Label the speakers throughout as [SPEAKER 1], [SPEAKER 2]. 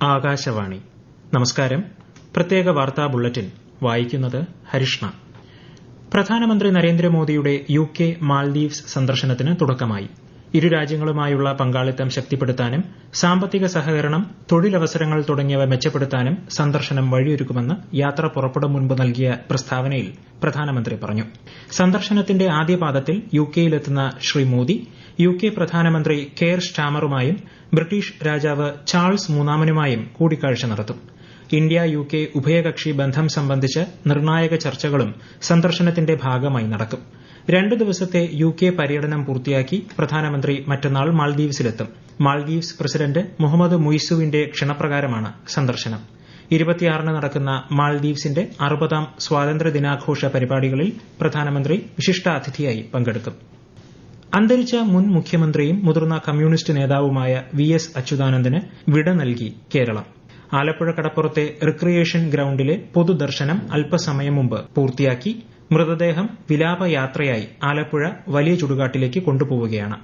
[SPEAKER 1] ആകാശവാണി. നമസ്കാരം. പ്രത്യേക വാർത്താ ബുള്ളറ്റിൻ വായിക്കുന്നത് ഹരിഷ്ണ. പ്രധാനമന്ത്രി നരേന്ദ്രമോദിയുടെ UK മാൽദീവ്സ് സന്ദർശനത്തിന് തുടക്കമായി. ഇരു രാജ്യങ്ങളുമായുള്ള പങ്കാളിത്തം ശക്തിപ്പെടുത്താനും സാമ്പത്തിക സഹകരണം, തൊഴിലവസരങ്ങൾ തുടങ്ങിയവ മെച്ചപ്പെടുത്താനും സന്ദർശനം വഴിയൊരുക്കുമെന്ന് യാത്ര പുറപ്പെടും മുൻപ് നൽകിയ പ്രസ്താവനയിൽ പ്രധാനമന്ത്രി പറഞ്ഞു. സന്ദർശനത്തിന്റെ ആദ്യപാദത്തിൽ UKയിലെത്തുന്ന ശ്രീ മോദി UK പ്രധാനമന്ത്രി കെയർ സ്റ്റാമറുമായും ബ്രിട്ടീഷ് രാജാവ് ചാൾസ് മൂന്നാമനുമായും കൂടിക്കാഴ്ച നടത്തും. ഇന്ത്യ UK ഉഭയകക്ഷി ബന്ധം സംബന്ധിച്ച് നിർണായക ചർച്ചകളും സന്ദർശനത്തിന്റെ ഭാഗമായി നടക്കും. 2 ദിവസത്തെ UK പര്യടനം പൂർത്തിയാക്കി പ്രധാനമന്ത്രി മറ്റന്നാൾ മാൽദീവ്സിലെത്തും. മാൽദീവ്സ് പ്രസിഡന്റ് മുഹമ്മദ് മുയിസുവിന്റെ ക്ഷണപ്രകാരമാണ് സന്ദർശനം. 26-ന് നടക്കുന്ന മാൽദീവ്സിന്റെ 60ാം സ്വാതന്ത്ര്യദിനാഘോഷ പരിപാടികളിൽ പ്രധാനമന്ത്രി വിശിഷ്ടാതിഥിയായി പങ്കെടുക്കും. അന്തരിച്ച മുൻ മുഖ്യമന്ത്രിയും മുതിർന്ന കമ്മ്യൂണിസ്റ്റ് നേതാവുമായ VS അച്യുതാനന്ദന് വിട നൽകി കേരളം. ആലപ്പുഴ കടപ്പുറത്തെ റിക്രിയേഷൻ ഗ്രൌണ്ടിലെ പൊതുദർശനം അല്പസമയം മുമ്പ് പൂർത്തിയാക്കി മൃതദേഹം വിലാപയാത്രയായി ആലപ്പുഴ വലിയ ചുടുകാട്ടിലേക്ക് കൊണ്ടുപോവുകയാണ്.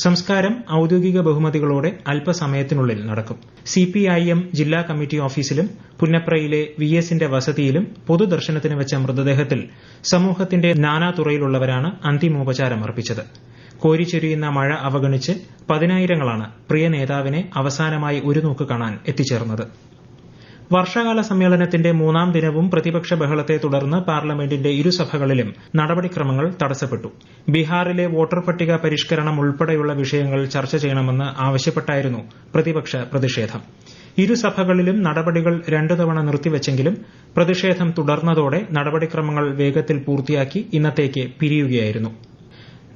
[SPEAKER 1] സംസ്കാരം ഔദ്യോഗിക ബഹുമതികളോടെ അല്പസമയത്തിനുള്ളിൽ നടക്കും. CPIM ജില്ലാ കമ്മിറ്റി ഓഫീസിലും പുന്നപ്രയിലെ VSന്റെ വസതിയിലും പൊതുദർശനത്തിന് വെച്ച മൃതദേഹത്തിൽ സമൂഹത്തിന്റെ നാനാതുറയിലുള്ളവരാണ് അന്തിമോപചാരം അർപ്പിച്ചത്. കോരിച്ചൊരിയുന്ന മഴ അവഗണിച്ച് പതിനായിരങ്ങളാണ് പ്രിയ നേതാവിനെ അവസാനമായി ഒരു നോക്ക് കാണാൻ എത്തിച്ചേർന്നത്. വർഷകാല സമ്മേളനത്തിന്റെ 3ാം ദിനവും പ്രതിപക്ഷ ബഹളത്തെ തുടർന്ന് പാർലമെന്റിന്റെ ഇരുസഭകളിലും നടപടിക്രമങ്ങൾ തടസ്സപ്പെട്ടു. ബീഹാറിലെ വോട്ടർ പട്ടിക പരിഷ്കരണം ഉൾപ്പെടെയുള്ള വിഷയങ്ങൾ ചർച്ച ചെയ്യണമെന്ന് ആവശ്യപ്പെട്ടായിരുന്നു പ്രതിപക്ഷ പ്രതിഷേധം. ഇരുസഭകളിലും നടപടികൾ 2 തവണ നിർത്തിവെച്ചെങ്കിലും പ്രതിഷേധം തുടർന്നതോടെ നടപടിക്രമങ്ങൾ വേഗത്തിൽ പൂർത്തിയാക്കി ഇന്നത്തേക്ക് പിരിയുകയായിരുന്നു.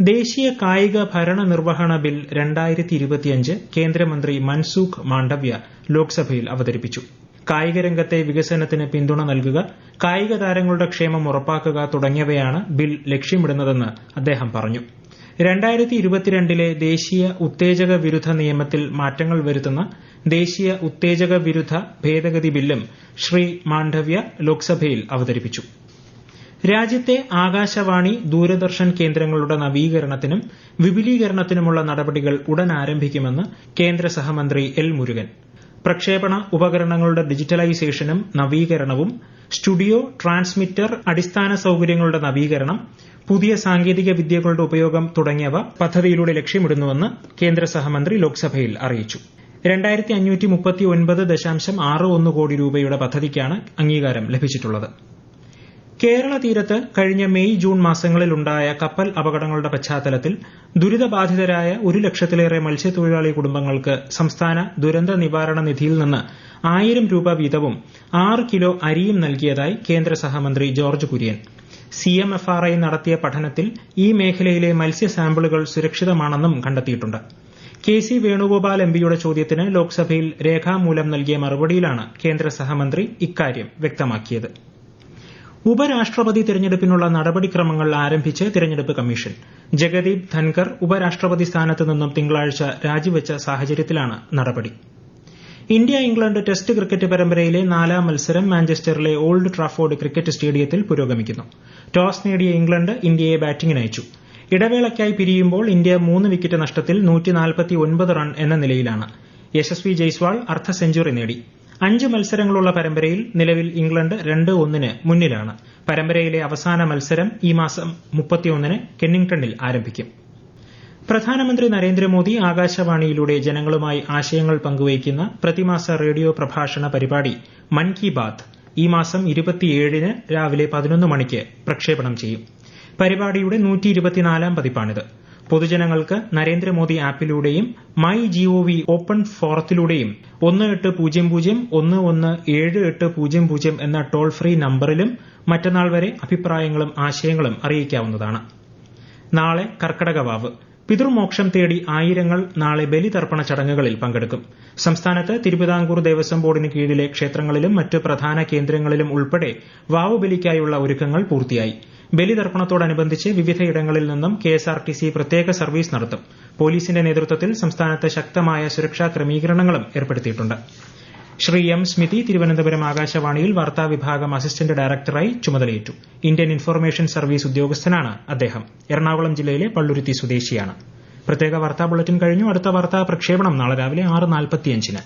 [SPEAKER 1] ദേശീയ കായിക ഭരണ നിർവഹണ ബിൽ 2025 കേന്ദ്രമന്ത്രി മൻസുഖ് മാണ്ഡവ്യ ലോക്സഭയിൽ അവതരിപ്പിച്ചു. കായിക രംഗത്തെ വികസനത്തിന് പിന്തുണ നൽകുക, കായിക താരങ്ങളുടെ ക്ഷേമം ഉറപ്പാക്കുക തുടങ്ങിയവയാണ് ബിൽ ലക്ഷ്യമിടുന്നതെന്ന് അദ്ദേഹം പറഞ്ഞു. 2022 ദേശീയ ഉത്തേജക വിരുദ്ധ നിയമത്തിൽ മാറ്റങ്ങൾ വരുത്തുന്ന ദേശീയ ഉത്തേജക വിരുദ്ധ ഭേദഗതി ബില്ലും ശ്രീ മാണ്ഡവ്യ ലോക്സഭയിൽ അവതരിപ്പിച്ചു. രാജ്യത്തെ ആകാശവാണി, ദൂരദർശൻ കേന്ദ്രങ്ങളുടെ നവീകരണത്തിനും വിപുലീകരണത്തിനുമുള്ള നടപടികൾ ഉടൻ ആരംഭിക്കുമെന്ന് കേന്ദ്ര സഹമന്ത്രി L. മുരുകൻ. പ്രക്ഷേപണ ഉപകരണങ്ങളുടെ ഡിജിറ്റലൈസേഷനും നവീകരണവും, സ്റ്റുഡിയോ, ട്രാൻസ്മിറ്റർ, അടിസ്ഥാന സൌകര്യങ്ങളുടെ നവീകരണം, പുതിയ സാങ്കേതിക വിദ്യകളുടെ ഉപയോഗം തുടങ്ങിയവ പദ്ധതിയിലൂടെ ലക്ഷ്യമിടുന്നുവെന്ന് കേന്ദ്ര സഹമന്ത്രി ലോക്സഭയിൽ അറിയിച്ചു. 2539.61 കോടി രൂപയുടെ പദ്ധതിക്കാണ് അംഗീകാരം ലഭിച്ചിട്ടുള്ളത്. കേരള തീരത്ത് കഴിഞ്ഞ മെയ് ജൂൺ മാസങ്ങളിലുണ്ടായ കപ്പൽ അപകടങ്ങളുടെ പശ്ചാത്തലത്തിൽ ദുരിതബാധിതരായ 1 ലക്ഷത്തിലേറെ മത്സ്യത്തൊഴിലാളി കുടുംബങ്ങൾക്ക് സംസ്ഥാന ദുരന്ത നിവാരണ നിധിയിൽ നിന്ന് 1000 രൂപ വീതവും 6 കിലോ അരിയും നൽകിയതായി കേന്ദ്ര സഹമന്ത്രി ജോർജ് കുര്യൻ. CMFRI നടത്തിയ പഠനത്തിൽ ഈ മേഖലയിലെ മത്സ്യ സാമ്പിളുകൾ സുരക്ഷിതമാണെന്നും കണ്ടെത്തിയിട്ടുണ്ട്. KC വേണുഗോപാൽ MPയുടെ ചോദ്യത്തിന് ലോക്സഭയിൽ രേഖാമൂലം നൽകിയ മറുപടിയിലാണ് കേന്ദ്ര സഹമന്ത്രി ഇക്കാര്യം വ്യക്തമാക്കിയത്. ഉപരാഷ്ട്രപതി തെരഞ്ഞെടുപ്പിനുള്ള നടപടിക്രമങ്ങൾ ആരംഭിച്ച് തെരഞ്ഞെടുപ്പ് കമ്മീഷൻ. ജഗദീപ് ധൻകർ ഉപരാഷ്ട്രപതി സ്ഥാനത്ത് നിന്നും തിങ്കളാഴ്ച രാജിവെച്ച സാഹചര്യത്തിലാണ് നടപടി. ഇന്ത്യ ഇംഗ്ലണ്ട് ടെസ്റ്റ് ക്രിക്കറ്റ് പരമ്പരയിലെ 4ാം മത്സരം മാഞ്ചസ്റ്ററിലെ ഓൾഡ് ട്രാഫോർഡ് ക്രിക്കറ്റ് സ്റ്റേഡിയത്തിൽ പുരോഗമിക്കുന്നു. ടോസ് നേടിയ ഇംഗ്ലണ്ട് ഇന്ത്യയെ ബാറ്റിംഗിനയച്ചു. ഇടവേളയ്ക്കായി പിരിയുമ്പോൾ ഇന്ത്യ 3 വിക്കറ്റ് നഷ്ടത്തിൽ 149 റൺ എന്ന നിലയിലാണ്. യശസ്വി ജയ്സ്വാൾ അർദ്ധ സെഞ്ചുറി നേടി. 5 മത്സരങ്ങളുള്ള പരമ്പരയിൽ നിലവിൽ ഇംഗ്ലണ്ട് 2-1 മുന്നിലാണ്. പരമ്പരയിലെ അവസാന മത്സരം ഈ മാസം 31 കെന്നിംഗ്ടണിൽ ആരംഭിക്കും. പ്രധാനമന്ത്രി നരേന്ദ്രമോദി ആകാശവാണിയിലൂടെ ജനങ്ങളുമായി ആശയങ്ങൾ പങ്കുവയ്ക്കുന്ന പ്രതിമാസ റേഡിയോ പ്രഭാഷണ പരിപാടി മൻ കി ബാത്ത് ഈ മാസം 27 രാവിലെ 11 മണിക്ക് പ്രക്ഷേപണം ചെയ്യും. പരിപാടിയുടെ 124ാം പതിപ്പാണിത്. പൊതുജനങ്ങൾക്ക് നരേന്ദ്രമോദി ആപ്പിലൂടെയും MyGov ഓപ്പൺ ഫോറത്തിലൂടെയും 1800-117800 എന്ന ടോൾ ഫ്രീ നമ്പറിലും മറ്റന്നാൾ വരെ അഭിപ്രായങ്ങളും ആശയങ്ങളും അറിയിക്കാവുന്നതാണ്. നാളെ കർക്കടകവാവ്. പിതൃമോക്ഷം തേടി ആയിരങ്ങൾ നാളെ ബലിതർപ്പണ ചടങ്ങുകളിൽ പങ്കെടുക്കും. സംസ്ഥാനത്ത് തിരുവിതാംകൂർ ദേവസ്വം ബോർഡിന് കീഴിലെ ക്ഷേത്രങ്ങളിലും മറ്റ് പ്രധാന കേന്ദ്രങ്ങളിലും ഉൾപ്പെടെ വാവുബലിക്കായുള്ള ഒരുക്കങ്ങൾ പൂർത്തിയായി. ബലിതർപ്പണത്തോടനുബന്ധിച്ച് വിവിധയിടങ്ങളിൽ നിന്നും KSRTC പ്രത്യേക സർവീസ് നടത്തും. പോലീസിന്റെ നേതൃത്വത്തിൽ സംസ്ഥാനത്ത് ശക്തമായ സുരക്ഷാ ക്രമീകരണങ്ങളും ഏർപ്പെടുത്തിയിട്ടുണ്ട്. ശ്രീ M. സ്മിതി തിരുവനന്തപുരം ആകാശവാണിയിൽ വാർത്താവിഭാഗം അസിസ്റ്റന്റ് ഡയറക്ടറായി ചുമതലയേറ്റു. ഇന്ത്യൻ ഇൻഫർമേഷൻ സർവീസ് ഉദ്യോഗസ്ഥനാണ് അദ്ദേഹം. എറണാകുളം ജില്ലയിലെ പള്ളുരുത്തി സ്വദേശിയാണ്. പ്രത്യേക വാർത്താ ബുള്ളറ്റിൻ കഴിഞ്ഞു. അടുത്ത വാർത്താ പ്രക്ഷേപണം നാളെ രാവിലെ 6:45.